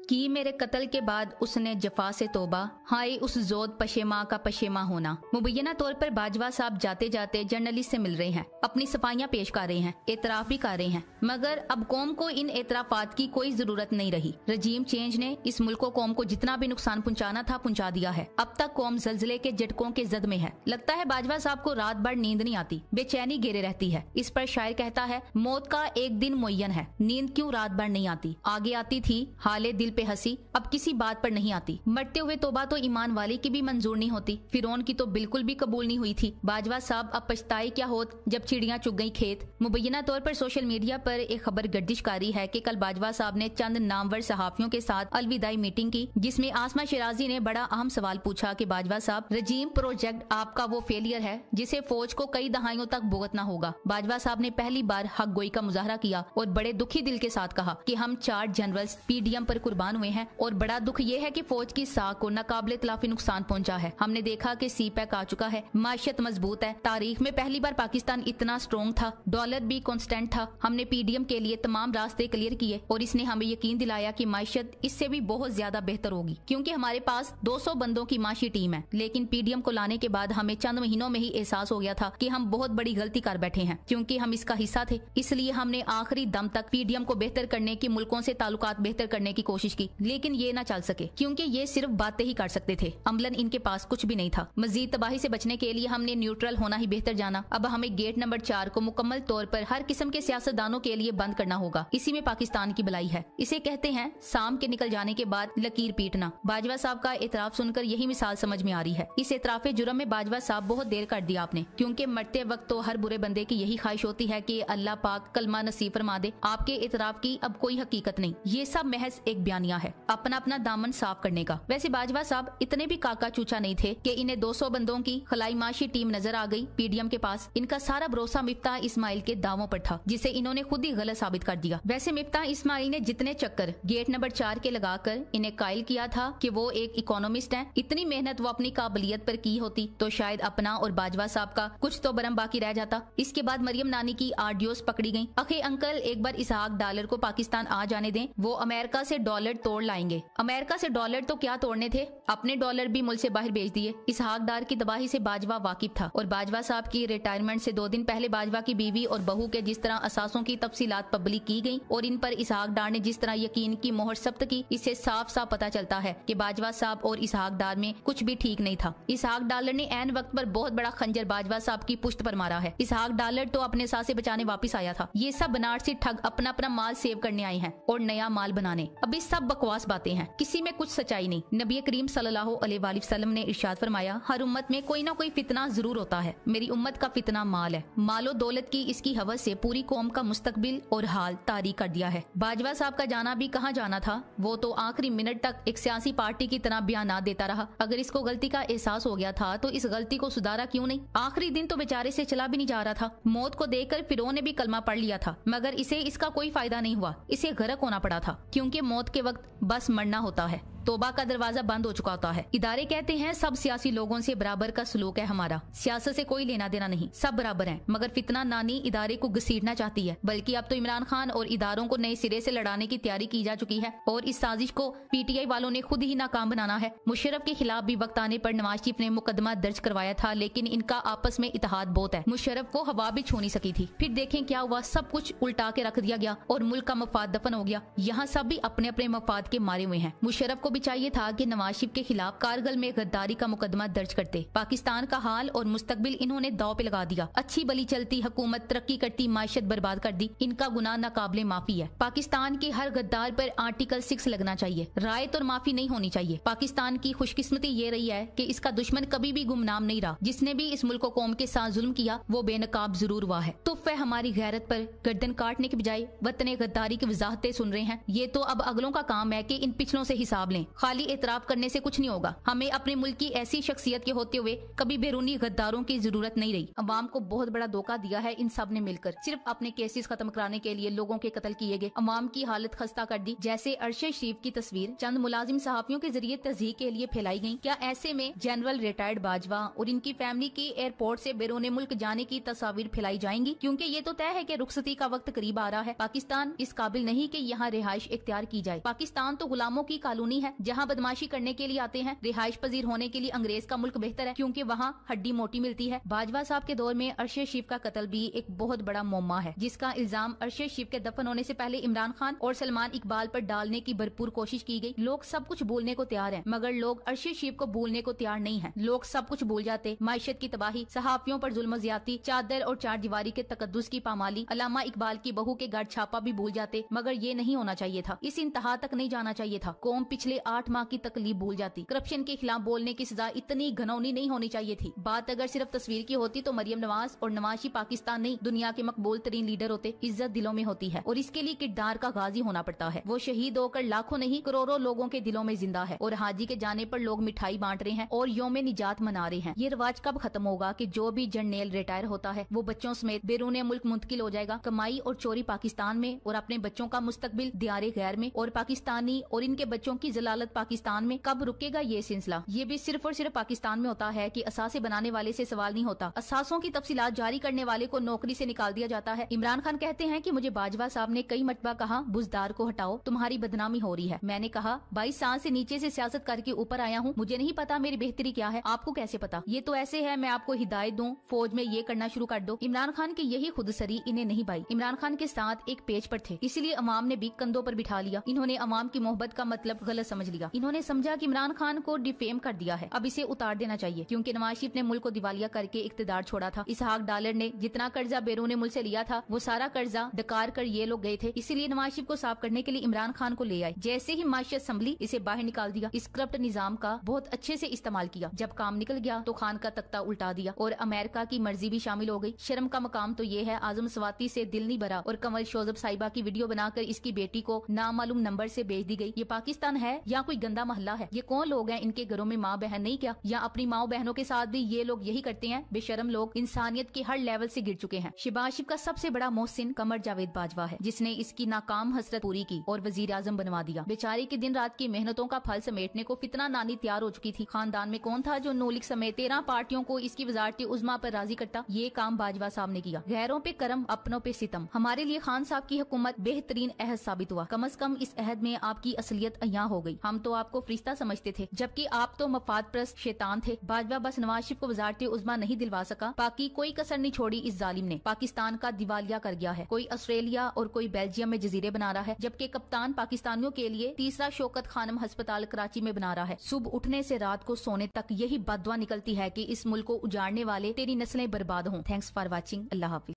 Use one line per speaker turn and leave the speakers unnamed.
कि मेरे कत्ल के बाद उसने जफा से तोबा, हाय उस जोद पशेमा का पशेमा होना। मुबैना तौर पर बाजवा साहब जाते जाते जर्नलिस्ट से मिल रहे हैं, अपनी सफाइयां पेश कर रहे हैं, एतराफ भी कर रहे हैं, मगर अब कौम को इन एतराफात की कोई जरूरत नहीं रही। रजीम चेंज ने इस मुल्क को कौम को जितना भी नुकसान पहुंचाना था पहुंचा दिया है। अब तक कौम जल्जले के झटकों के जद में है। लगता है बाजवा साहब को रात भर नींद नहीं आती, बेचैनी घेरे रहती है। इस पर शायर कहता है, मौत का एक दिन मुय्यन है, नींद क्यों रात भर नहीं आती। आगे आती थी हाले दिल पे हंसी, अब किसी बात पर नहीं आती। मरते हुए तोबा तो ईमान वाली की भी मंजूर नहीं होती, फिरौन की तो बिल्कुल भी कबूल नहीं हुई थी। बाजवा साहब अब पछताए क्या होत जब चिड़ियां चुग गई खेत। मुबैना तौर पर सोशल मीडिया पर एक खबर गर्दिशकारी है कि कल बाजवा साहब ने चंद नामवर सहाफियों के साथ अलविदाई मीटिंग की, जिसमें आसमा शिराजी ने बड़ा अहम सवाल पूछा कि बाजवा साहब, रजीम प्रोजेक्ट आपका वो फेलियर है जिसे फौज को कई दहाइयों तक भुगतना होगा। बाजवा साहब ने पहली बार हक गोई का मुजाहरा किया और बड़े दुखी दिल के साथ कहा कि हम 4 जनरल्स पीडीएम पर कुर्बान हुए हैं और बड़ा दुख ये है कि फौज की साख को नाकाबिले तलाफी नुकसान पहुंचा है। हमने देखा कि सीपैक आ चुका है, माशियत मजबूत है। तारीख में पहली बार पाकिस्तान इतना स्ट्रॉन्ग था, डॉलर भी कांस्टेंट था। हमने पीडीएम के लिए तमाम रास्ते क्लियर किए और इसने हमें यकीन दिलाया कि माशियत इससे भी बहुत ज्यादा बेहतर होगी, क्योंकि हमारे पास 200 बंदों की माशी टीम है। लेकिन पीडीएम को लाने के बाद हमें चंद महीनों में ही एहसास हो गया था कि हम बहुत बड़ी गलती कर बैठे हैं, क्योंकि हम इसका हिस्सा थे। इसलिए हमने आखिरी दम तक पीडीएम को बेहतर करने की, मुल्कों से ताल्लुकात बेहतर करने की कोशिश की, लेकिन ये न चल सके, क्योंकि ये सिर्फ बातें ही कर सकते थे, अमलन इनके पास कुछ भी नहीं था। मजीद तबाही से बचने के लिए हमने न्यूट्रल होना ही बेहतर जाना। अब हमें गेट नंबर 4 को मुकम्मल तौर पर हर किस्म के सियासतदानों के लिए बंद करना होगा। इसी में पाकिस्तान की भलाई है। इसे कहते हैं शाम के निकल जाने के बाद लकीर पीटना। बाजवा साहब का एतराफ सुनकर यही मिसाल समझ में आ रही है। इस एतराफे जुर्म में बाजवा साहब बहुत देर कर दिया आपने, क्योंकि मरते वक्त तो हर बुरे बंदे की यही ख्वाहिश होती है कि अल्लाह पाक कलमा नसीब फरमा दे। आपके एतराफ की अब कोई हकीकत नहीं, ये सब महज एक बयानिया है अपना अपना दामन साफ करने का। वैसे बाजवा साहब इतने भी काका चूचा नहीं थे कि इन्हें 200 बंदों की खलाई माशी टीम नजर आ गई पीडीएम के पास। इनका सारा भरोसा मिफ्ताह इस्माइल के दावों पर था, जिसे इन्होंने खुद ही गलत साबित कर दिया। वैसे मिफ्ताह इस्माइल ने जितने चक्कर गेट नंबर 4 के लगाकर इन्हें कायल किया था कि वो एक इकोनॉमिस्ट हैं, इतनी मेहनत वो अपनी काबिलियत पर की होती तो शायद अपना और बाजवा साहब का कुछ तो बरम बाकी रह जाता। इसके बाद मरियम नानी की आरडीओस पकड़ी गयी। अखे अंकल, एक बार इसहाक डालर को पाकिस्तान आ जाने दें, वो अमेरिका से डॉलर तोड़ लाएंगे। अमेरिका से डॉलर तो क्या तोड़ने थे, अपने डॉलर भी मुल्क से बाहर भेज दिए। इसहाक डार की तबाही से बाजवा वाकिफ था और बाजवा साहब की रिटायरमेंट से 2 दिन पहले बाजवा की बीवी और बहू के जिस तरह असासों की तफसीलात पब्लिक की गई और इन पर इसहाक डार ने जिस तरह यकीन की मोहर सब्त की, इससे साफ साफ पता चलता है कि बाजवा साहब और इसहाक डार में कुछ भी ठीक नहीं था। इसहाक डालर ने ऐन वक्त पर बहुत बड़ा खंजर बाजवा साहब की पुश्त पर मारा है। इसहाक डालर तो अपने सासे बचाने वापिस आया था। ये सब बनारसी ठग अपना अपना माल सेव करने आए हैं और नया माल बनाने। अभी सब बकवास बातें हैं, किसी में कुछ सच्चाई नहीं। नबी करीम सल्लल्लाहु अलैहि वसल्लम ने इरशाद फरमाया, हर उम्मत में कोई ना कोई फितना जरूर होता है। मेरी उम्मत का फितना माल है। मालो दौलत की इसकी हवस से पूरी कौम का मुस्तकबिल और हाल तारीख कर दिया है। बाजवा साहब का जाना भी कहाँ जाना था, वो तो आखिरी मिनट तक एक सियासी पार्टी की तरह बयान देता रहा। अगर इसको गलती का एहसास हो गया था तो इस गलती को सुधारा क्यों नहीं। आखिरी दिन तो बेचारे से चला भी नहीं जा रहा था। मौत को देखकर फिरौन ने भी कलमा पढ़ लिया था, मगर इसे इसका कोई फायदा नहीं हुआ। इसे गर्क होना पड़ा था, क्योंकि मौत के वक्त बस मरना होता है। तोबा का दरवाजा बंद हो चुका होता है। इदारे कहते हैं सब सियासी लोगों से बराबर का सलूक है हमारा, सियासत से कोई लेना देना नहीं, सब बराबर हैं। मगर फितना नानी इदारे को घसीटना चाहती है, बल्कि अब तो इमरान खान और इदारों को नए सिरे से लड़ाने की तैयारी की जा चुकी है और इस साजिश को पीटीआई वालों ने खुद ही नाकाम बनाना है। मुशर्रफ के खिलाफ भी वक्त आने पर नवाज शरीफ ने मुकदमा दर्ज करवाया था, लेकिन इनका आपस में इत्तेहाद बहुत है। मुशर्रफ को हवा भी छू नहीं सकी थी। फिर देखें क्या हुआ, सब कुछ उल्टा के रख दिया गया और मुल्क का मफाद दफन हो गया। यहाँ सब भी अपने अपने मफाद के मारे हुए हैं। मुशर्रफ को भी चाहिए था कि नवाज शरीफ के खिलाफ कारगिल में गद्दारी का मुकदमा दर्ज करते। पाकिस्तान का हाल और मुस्तकबिल इन्होंने दाव पे लगा दिया। अच्छी भली चलती हुकूमत तरक्की करती माशियत बर्बाद कर दी। इनका गुनाह नाकाबिले माफी है। पाकिस्तान के हर गद्दार पर आर्टिकल 6 लगना चाहिए। रायत और माफी नहीं होनी चाहिए। पाकिस्तान की खुशकिस्मती ये रही है कि इसका दुश्मन कभी भी गुमनाम नहीं रहा। जिसने भी इस मुल्क कौम के साथ जुल्म किया वो बेनकाब जरूर हुआ है। तो वह हमारी गैरत पर गर्दन काटने के बजाय वतन गद्दारी की वजाहतें सुन रहे हैं। ये तो अब अगलों का काम है कि इन पिछलों से हिसाब लें। खाली एतराफ करने से कुछ नहीं होगा। हमें अपने मुल्क की ऐसी शख्सियत के होते हुए कभी बेरूनी गद्दारों की जरूरत नहीं रही। अवाम को बहुत बड़ा धोखा दिया है इन सब ने मिलकर, सिर्फ अपने केसेस खत्म कराने के लिए लोगों के कत्ल किए गए, अवाम की हालत खस्ता कर दी। जैसे अरशद शरीफ की तस्वीर चंद मुलाजिम सहाफियों के जरिए तस्दीक के लिए फैलाई गई। क्या ऐसे में जनरल रिटायर्ड बाजवा और इनकी फैमिली की एयरपोर्ट से बैरून मुल्क जाने की तस्वीर फैलाई जाएंगी? क्योंकि ये तो तय है कि रुखसती का वक्त करीब आ रहा है। पाकिस्तान इस काबिल नहीं कि यहाँ रिहाइश इख्तियार की जाए। पाकिस्तान तो गुलामों की कॉलोनी है जहाँ बदमाशी करने के लिए आते हैं। रिहाइश पजीर होने के लिए अंग्रेज का मुल्क बेहतर है क्योंकि वहाँ हड्डी मोटी मिलती है। बाजवा साहब के दौर में अरशद शरीफ का कत्ल भी एक बहुत बड़ा मुअम्मा है, जिसका इल्जाम अरशद शरीफ के दफन होने से पहले इमरान खान और सलमान इकबाल पर डालने की भरपूर कोशिश की गई। लोग सब कुछ भूलने को तैयार हैं, मगर लोग अरशद शरीफ को भूलने को तैयार नहीं हैं। लोग सब कुछ भूल जाते, माइशत की तबाही, सहाफियों पर जुल्म ज्यादती, चादर और चार दीवारी के तकद्दुस की पामाली, अल्लामा इकबाल की बहू के घर छापा भी भूल जाते। मगर ये नहीं होना चाहिए था, इस इंतहा तक नहीं जाना चाहिए था। कौम पिछले 8 माह की तकलीफ भूल जाती। करप्शन के खिलाफ बोलने की सजा इतनी घनौनी नहीं होनी चाहिए थी। बात अगर सिर्फ तस्वीर की होती तो मरियम नवाज और नवाज शरीफ पाकिस्तान नहीं दुनिया के मकबूल तरीन लीडर होते। इज्जत दिलों में होती है और इसके लिए किरदार का गाजी होना पड़ता है। वो शहीद होकर लाखों नहीं करोड़ों लोगों के दिलों में जिंदा है और हाजी के जाने पर लोग मिठाई बांट रहे हैं और योम निजात मना रहे हैं। ये रिवाज कब खत्म होगा कि जो भी जनरल रिटायर होता है वो बच्चों समेत बैरून मुल्क मुंतकिल हो जाएगा? कमाई और चोरी पाकिस्तान में और अपने बच्चों का मुस्तकबिल दियारे गैर में, और पाकिस्तानी और इनके बच्चों की जलालत पाकिस्तान में। कब रुकेगा ये सिलसिला? ये भी सिर्फ और सिर्फ पाकिस्तान में होता है कि असासे बनाने वाले से सवाल नहीं होता, असासों की तफसीलात जारी करने वाले को नौकरी से निकाल दिया जाता है। इमरान खान कहते हैं कि मुझे बाजवा साहब ने कई मरतबा कहा बुजदार को हटाओ, तुम्हारी बदनामी हो रही है। मैंने कहा 22 साल से नीचे से सियासत करके ऊपर आया हूँ, मुझे नहीं पता मेरी बेहतरी क्या है, आपको कैसे पता? ये तो ऐसे है मैं आपको हिदायत दूं फौज में ये करना शुरू कर दो। इमरान खान की यही खुदसरी इन्हें नहीं भाई। इमरान खान के साथ एक पेज पर थे, इसलिए अवाम ने भी कंधों पर बिठा लिया। इन्होंने अवाम की मोहब्बत का मतलब गलत समझ लिया। इन्होंने समझा कि इमरान खान को डिफेम कर दिया है, अब इसे उतार देना चाहिए क्योंकि नवाज शरीफ ने मुल्क को दिवालिया करके इख्तिदार छोड़ा था। इसहाक डालर ने जितना कर्जा बैरून मुल्क से लिया था वो सारा कर्जा डकार कर ये लोग गए थे, इसलिए नवाज शरीफ को साफ करने के लिए इमरान खान को ले आए। जैसे ही माशी असम्बली इसे बाहर निकाल दिया। इस करप्ट निजाम का बहुत अच्छे से इस्तेमाल किया। जब काम निकल गया तो खान का तख्ता उल्टा दिया और अमेरिका की मर्जी भी शामिल हो गई। शर्म का मकाम तो ये है आजम स्वाति से दिल नहीं भरा और कमल शोजब साहिबा की वीडियो बनाकर इसकी बेटी को नामालूम नंबर से भेज दी गई। ये पाकिस्तान है या कोई गंदा मोहल्ला है? ये कौन लोग हैं? इनके घरों में माँ बहन नहीं क्या? या अपनी माँ बहनों के साथ भी ये लोग यही करते हैं? बेशरम लोग इंसानियत के हर लेवल से गिर चुके हैं। शहबाज शरीफ का सबसे बड़ा मोहसिन कमर जावेद बाजवा है, जिसने इसकी नाकाम हसरत पूरी की और वजीर आजम बनवा दिया। बेचारे की दिन रात की मेहनतों का फल समेटने को फितना नानी तैयार हो चुकी थी। खानदान में कौन था जो नूलिक समेत 13 पार्टियों को इसकी वजारती उज़्मा पर राजी करता? ये काम बाजवा साहब ने किया। गैरों पे करम, अपनों पे सितम। हमारे लिए खान साहब की हुकूमत बेहतरीन अहद साबित हुआ। कम से कम इस अहद में आपकी असलियत अयां हो गई। हम तो आपको फरिश्ता समझते थे, जबकि आप तो मफाद परस्त शैतान थे। बाजवा बस नवाज शरीफ को वजारती उज़्मा नहीं दिलवा सका, बाकी कोई कसर नहीं छोड़ी। इस जालिम ने पाकिस्तान का दिवालिया कर गया है। कोई ऑस्ट्रेलिया और कोई बेल्जियम में जजीरे बना रहा है, जबकि कप्तान पाकिस्तानियों के लिए तीसरा शौकत खानम अस्पताल कराची में बना रहा है। सुबह उठने से रात को सोने तक यही बददुआ निकलती है कि इस मुल्क को उजाड़ने वाले तेरी नस्लें बर्बाद हों। Thanks for watching. Allah Hafiz.